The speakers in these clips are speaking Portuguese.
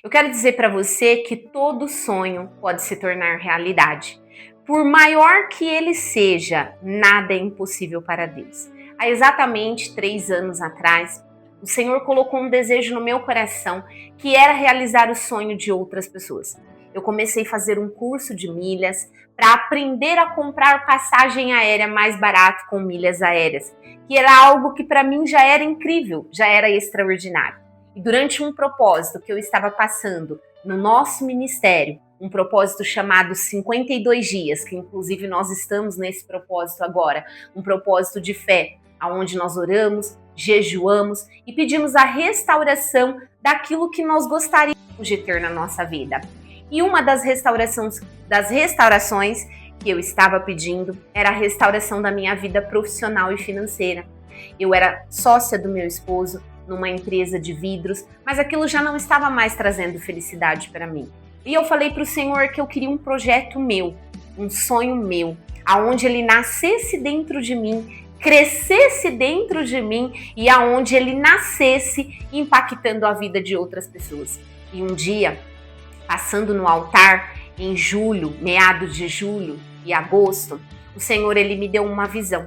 Eu quero dizer para você que todo sonho pode se tornar realidade. Por maior que ele seja, nada é impossível para Deus. Há exatamente 3 anos atrás, o Senhor colocou um desejo no meu coração que era realizar o sonho de outras pessoas. Eu comecei a fazer um curso de milhas para aprender a comprar passagem aérea mais barato com milhas aéreas, que era algo que para mim já era incrível, já era extraordinário. E durante um propósito que eu estava passando no nosso ministério, um propósito chamado 52 dias, que inclusive nós estamos nesse propósito agora, um propósito de fé, onde nós oramos, jejuamos e pedimos a restauração daquilo que nós gostaríamos de ter na nossa vida. E uma das restaurações que eu estava pedindo era a restauração da minha vida profissional e financeira. Eu era sócia do meu esposo numa empresa de vidros, mas aquilo já não estava mais trazendo felicidade para mim. E eu falei para o Senhor que eu queria um projeto meu, um sonho meu, aonde ele nascesse dentro de mim, crescesse dentro de mim e aonde ele nascesse impactando a vida de outras pessoas. E um dia, passando no altar, em julho, meados de julho e agosto, o Senhor ele me deu uma visão,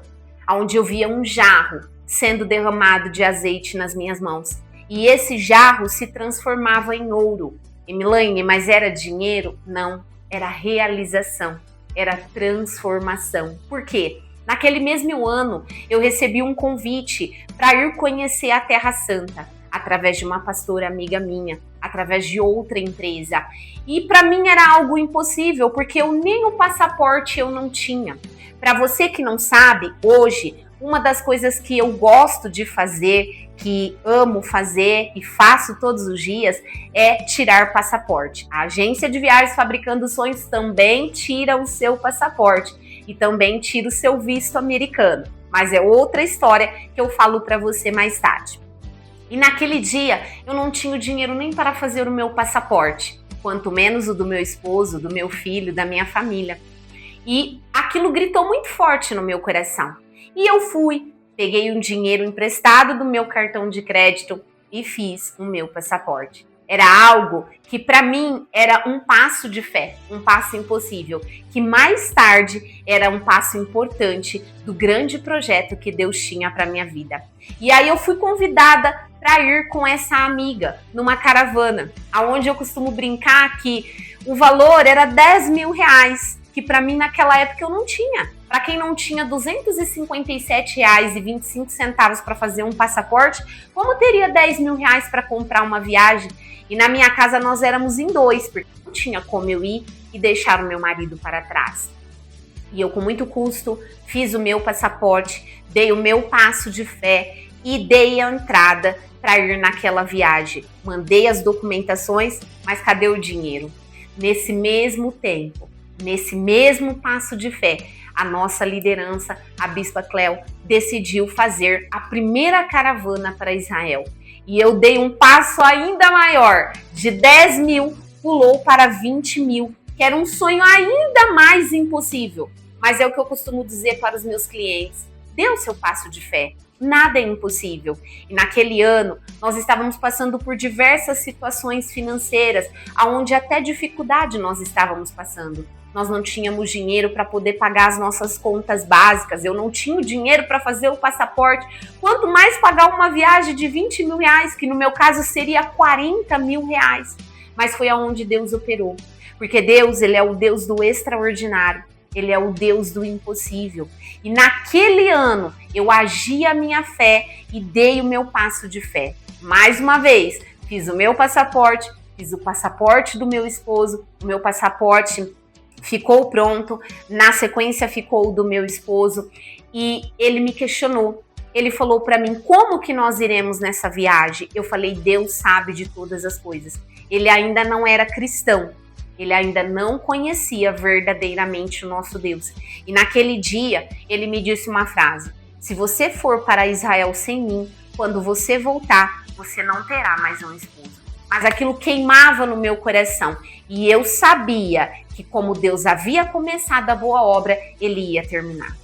onde eu via um jarro sendo derramado de azeite nas minhas mãos. E esse jarro se transformava em ouro. E Milane, mas era dinheiro? Não, era realização, era transformação. Por quê? Naquele mesmo ano, eu recebi um convite para ir conhecer a Terra Santa, através de uma pastora amiga minha, através de outra empresa. E para mim era algo impossível, porque eu nem o passaporte eu não tinha. Para você que não sabe, hoje, uma das coisas que eu gosto de fazer, que amo fazer e faço todos os dias, é tirar passaporte. A agência de viagens Fabricando Sonhos também tira o seu passaporte e também tira o seu visto americano. Mas é outra história que eu falo para você mais tarde. E naquele dia eu não tinha dinheiro nem para fazer o meu passaporte, quanto menos o do meu esposo, do meu filho, da minha família. E aquilo gritou muito forte no meu coração. E eu fui, peguei um dinheiro emprestado do meu cartão de crédito e fiz o meu passaporte. Era algo que para mim era um passo de fé, um passo impossível, que mais tarde era um passo importante do grande projeto que Deus tinha para minha vida. E aí eu fui convidada para ir com essa amiga numa caravana, aonde eu costumo brincar que o valor era R$10.000, que para mim naquela época eu não tinha. Para quem não tinha R$257,25 para fazer um passaporte, como teria R$10.000 para comprar uma viagem? E na minha casa nós éramos em dois, porque não tinha como eu ir e deixar o meu marido para trás. E eu com muito custo fiz o meu passaporte, dei o meu passo de fé e dei a entrada para ir naquela viagem. Mandei as documentações, mas cadê o dinheiro? Nesse mesmo tempo, nesse mesmo passo de fé, a nossa liderança, a Bispa Cléo, decidiu fazer a primeira caravana para Israel. E eu dei um passo ainda maior, de 10 mil pulou para 20 mil, que era um sonho ainda mais impossível. Mas é o que eu costumo dizer para os meus clientes: dê o seu passo de fé. Nada é impossível. E naquele ano, nós estávamos passando por diversas situações financeiras, onde até dificuldade nós estávamos passando. Nós não tínhamos dinheiro para poder pagar as nossas contas básicas, eu não tinha o dinheiro para fazer o passaporte, quanto mais pagar uma viagem de R$20.000, que no meu caso seria R$40.000. Mas foi aonde Deus operou, porque Deus, ele é o Deus do extraordinário, ele é o Deus do impossível. E naquele ano, eu agi a minha fé e dei o meu passo de fé. Mais uma vez, fiz o meu passaporte, fiz o passaporte do meu esposo, o meu passaporte ficou pronto, na sequência ficou o do meu esposo e ele me questionou. Ele falou para mim: como que nós iremos nessa viagem? Eu falei: Deus sabe de todas as coisas. Ele ainda não era cristão, ele ainda não conhecia verdadeiramente o nosso Deus. E naquele dia ele me disse uma frase: se você for para Israel sem mim, quando você voltar, você não terá mais um esposo. Mas aquilo queimava no meu coração e eu sabia que como Deus havia começado a boa obra, ele ia terminar.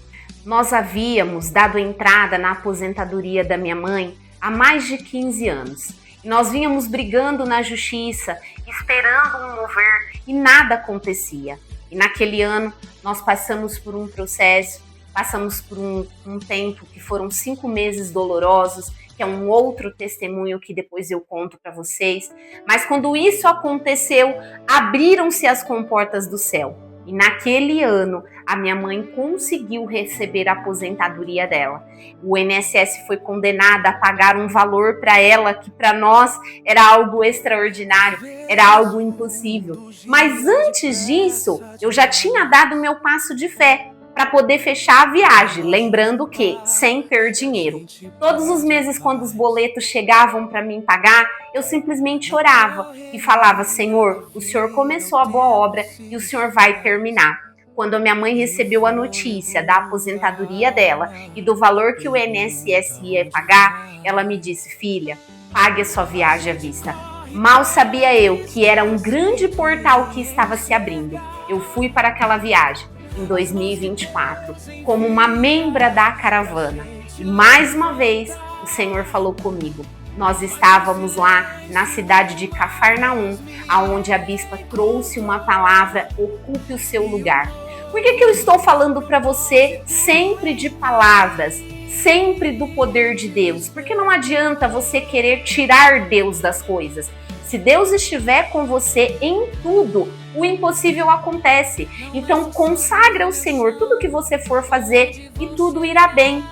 Nós havíamos dado entrada na aposentadoria da minha mãe há mais de 15 anos Nós vínhamos brigando na justiça, esperando um mover e nada acontecia. E naquele ano nós passamos por um processo, passamos por um tempo que foram 5 meses dolorosos, que é um outro testemunho que depois eu conto para vocês. Mas quando isso aconteceu, abriram-se as comportas do céu. E naquele ano, a minha mãe conseguiu receber a aposentadoria dela. O INSS foi condenada a pagar um valor para ela que para nós era algo extraordinário, era algo impossível. Mas antes disso, eu já tinha dado meu passo de fé para poder fechar a viagem, lembrando que sem ter dinheiro. Todos os meses, quando os boletos chegavam para mim pagar, eu simplesmente orava e falava: Senhor, o Senhor começou a boa obra e o Senhor vai terminar. Quando a minha mãe recebeu a notícia da aposentadoria dela e do valor que o INSS ia pagar, ela me disse: filha, pague a sua viagem à vista. Mal sabia eu que era um grande portal que estava se abrindo. Eu fui para aquela viagem em 2024, como uma membra da caravana. E mais uma vez, o Senhor falou comigo. Nós estávamos lá na cidade de Cafarnaum, aonde a bispa trouxe uma palavra: ocupe o seu lugar. Por que eu estou falando para você sempre de palavras, sempre do poder de Deus? Porque não adianta você querer tirar Deus das coisas. Se Deus estiver com você em tudo, o impossível acontece. Então consagra ao Senhor tudo que você for fazer e tudo irá bem.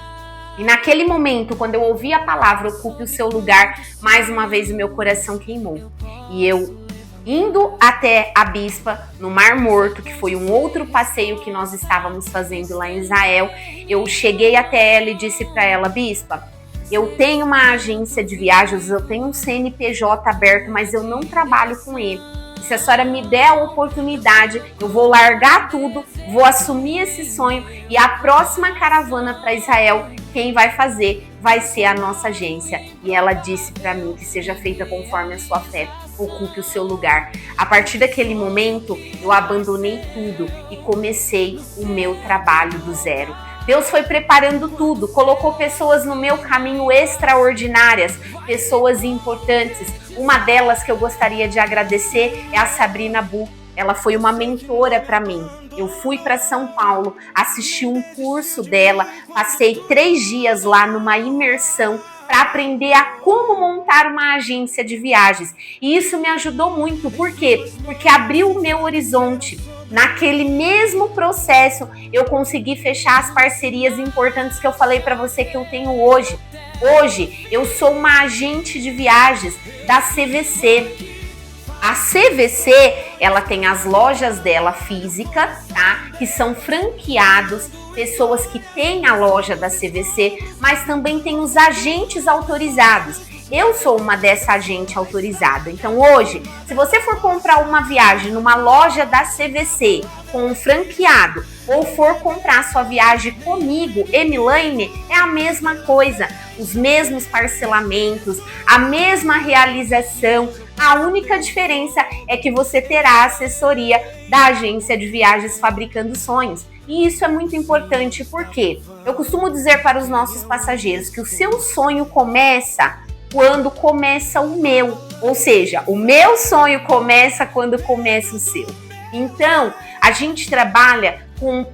E naquele momento, quando eu ouvi a palavra ocupe o seu lugar, mais uma vez o meu coração queimou. E eu, indo até a bispa no Mar Morto, que foi um outro passeio que nós estávamos fazendo lá em Israel, eu cheguei até ela e disse para ela: bispa, eu tenho uma agência de viagens, eu tenho um CNPJ aberto, mas eu não trabalho com ele. Se a senhora me der a oportunidade, eu vou largar tudo, vou assumir esse sonho e a próxima caravana para Israel, quem vai fazer vai ser a nossa agência. E ela disse para mim que seja feita conforme a sua fé, ocupe o seu lugar. A partir daquele momento, eu abandonei tudo e comecei o meu trabalho do zero. Deus foi preparando tudo, colocou pessoas no meu caminho extraordinárias, pessoas importantes. Uma delas que eu gostaria de agradecer é a Sabrina Bu. Ela foi uma mentora para mim. Eu fui para São Paulo, assisti um curso dela, passei 3 dias lá numa imersão para aprender a como montar uma agência de viagens. E isso me ajudou muito. Por quê? Porque abriu o meu horizonte. Naquele mesmo processo, eu consegui fechar as parcerias importantes que eu falei para você que eu tenho hoje. Hoje, eu sou uma agente de viagens da CVC. A CVC, ela tem as lojas dela física, tá? Que são franqueados, pessoas que têm a loja da CVC, mas também tem os agentes autorizados. Eu sou uma dessa agente autorizada. Então hoje, se você for comprar uma viagem numa loja da CVC com um franqueado ou for comprar sua viagem comigo, Emilaine, é a mesma coisa. Os mesmos parcelamentos, a mesma realização. A única diferença é que você terá a assessoria da agência de viagens Fabricando Sonhos. E isso é muito importante porque eu costumo dizer para os nossos passageiros que o seu sonho começa quando começa o meu. Ou seja, o meu sonho começa quando começa o seu. Então, a gente trabalha com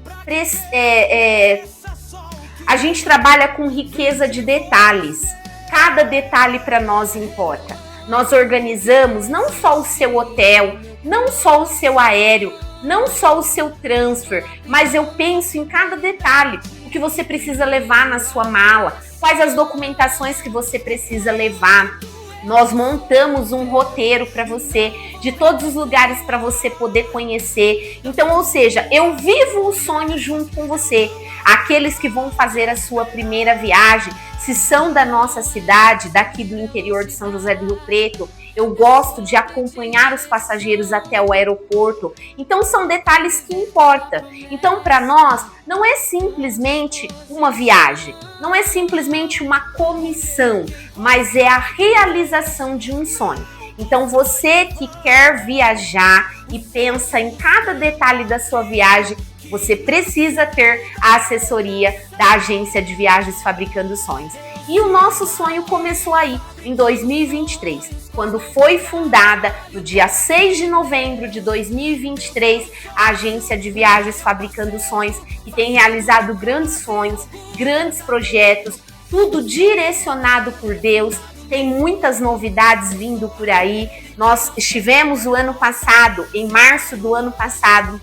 riqueza de detalhes. Cada detalhe para nós importa. Nós organizamos não só o seu hotel, não só o seu aéreo, não só o seu transfer, mas eu penso em cada detalhe. O que você precisa levar na sua mala, quais as documentações que você precisa levar. Nós montamos um roteiro para você, de todos os lugares para você poder conhecer. Então, ou seja, eu vivo o sonho junto com você. Aqueles que vão fazer a sua primeira viagem, se são da nossa cidade, daqui do interior de São José do Rio Preto, eu gosto de acompanhar os passageiros até o aeroporto. Então, são detalhes que importam. Então, para nós, não é simplesmente uma viagem, não é simplesmente uma comissão, mas é a realização de um sonho. Então, você que quer viajar e pensa em cada detalhe da sua viagem, você precisa ter a assessoria da agência de viagens Fabricando Sonhos. E o nosso sonho começou aí, em 2023, quando foi fundada, no dia 6 de novembro de 2023, a agência de viagens Fabricando Sonhos, que tem realizado grandes sonhos, grandes projetos, tudo direcionado por Deus. Tem muitas novidades vindo por aí. Nós estivemos o ano passado, em março do ano passado,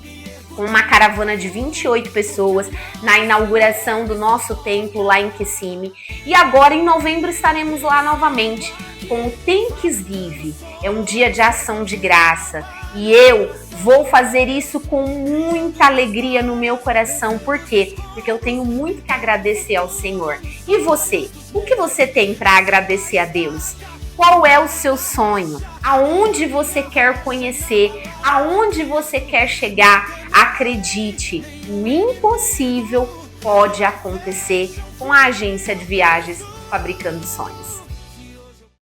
com uma caravana de 28 pessoas na inauguração do nosso templo lá em Kissimmee. E agora em novembro estaremos lá novamente com o Thanksgiving. É um dia de ação de graça. E eu vou fazer isso com muita alegria no meu coração. Por quê? Porque eu tenho muito que agradecer ao Senhor. E você? O que você tem para agradecer a Deus? Qual é o seu sonho? Aonde você quer conhecer? Aonde você quer chegar? Acredite, o impossível pode acontecer com a agência de viagens Fabricando Sonhos.